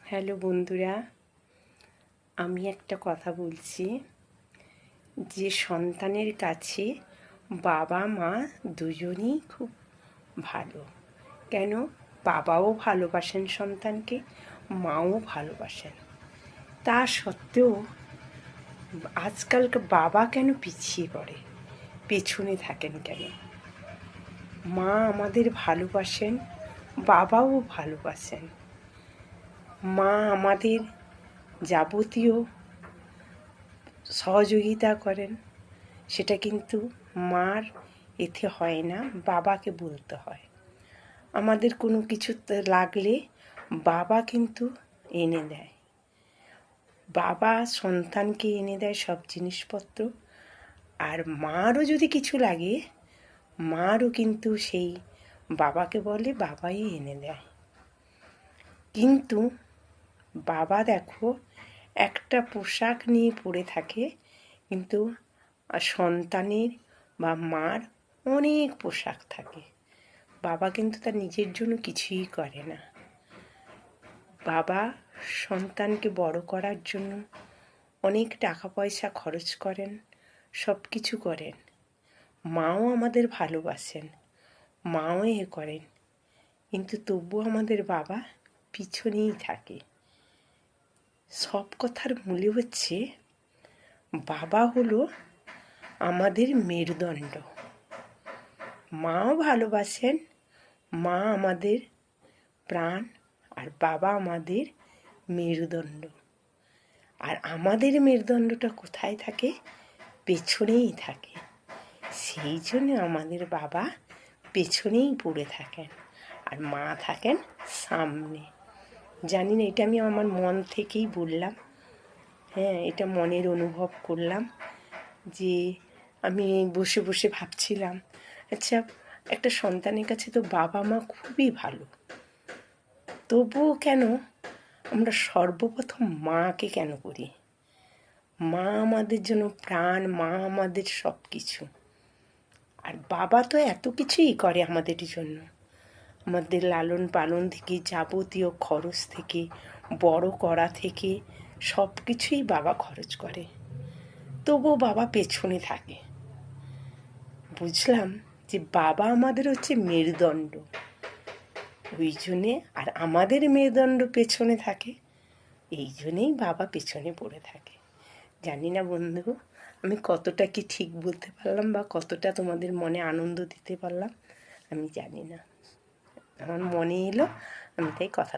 Hello বন্ধুরা, আমি একটা কথা বলছি যে সন্তানের কাছে বাবা মা দুজনেই খুব ভালো। কেন? বাবাও ভালোবাসেন সন্তানকে, মাও ভালোবাসেন। তা সত্ত্বেও আজকালকার বাবা কেন পিছিয়ে পড়ে, পেছনে থাকেন কেন? মা আমাদের ভালোবাসেন, বাবাও ভালোবাসেন। মা আমাদের যাবতীয় সহযোগিতা করেন, সেটা কিন্তু মার এতে হয় না, বাবাকে বলতে হয়। আমাদের কোনো কিছু লাগলে বাবা কিন্তু এনে দেয়, বাবা সন্তানকে এনে দেয় সব জিনিসপত্র। আর মারও যদি কিছু লাগে, মারও কিন্তু সেই বাবাকে বলে, বাবাই এনে দেয়। কিন্তু বাবা দেখো একটা পোশাক নিয়ে পড়ে থাকে, কিন্তু সন্তানের বা মার অনেক পোশাক থাকে। বাবা কিন্তু তার নিজের জন্য কিছুই করে না। বাবা সন্তানকে বড় করার জন্য অনেক টাকা পয়সা খরচ করেন, সব কিছু করেন। মাও আমাদের ভালোবাসেন, মাও এ করেন, কিন্তু তবুও আমাদের বাবা পিছনেই থাকে। সব কথার মূলে হচ্ছে বাবা হলো আমাদের মেরুদণ্ড। মাও ভালোবাসেন, মা আমাদের প্রাণ, আর বাবা আমাদের মেরুদণ্ড। আর আমাদের মেরুদণ্ডটা কোথায় থাকে? পেছনেই থাকে। সেই জন্য আমাদের বাবা পেছনেই পড়ে থাকেন, আর মা থাকেন সামনে। জানি না, এটা আমি আমার মন থেকেই বললাম। হ্যাঁ, এটা মনের অনুভব করলাম যে আমি বসে বসে ভাবছিলাম, আচ্ছা একটা সন্তানের কাছে তো বাবা মা খুবই ভালো, তবুও কেন আমরা সর্বপ্রথম মাকে কেন করি? মা আমাদের জন্য প্রাণ, মা আমাদের সব কিছু। আর বাবা তো এত কিছুই করে আমাদের জন্য, আমাদের লালন পালন থেকে যাবতীয় খরচ থেকে বড় করা থেকে সব কিছুই বাবা খরচ করে, তবুও বাবা পেছনে থাকে। বুঝলাম যে বাবা আমাদের হচ্ছে মেরুদণ্ড, ওই জন্যে। আর আমাদের মেরুদণ্ড পেছনে থাকে, এই জন্যেই বাবা পেছনে পড়ে থাকে। জানি না বন্ধু, আমি কতটা কি ঠিক বলতে পারলাম বা কতটা তোমাদের মনে আনন্দ দিতে পারলাম, আমি জানি না। আমার মনে এলো, আমি তাই কথা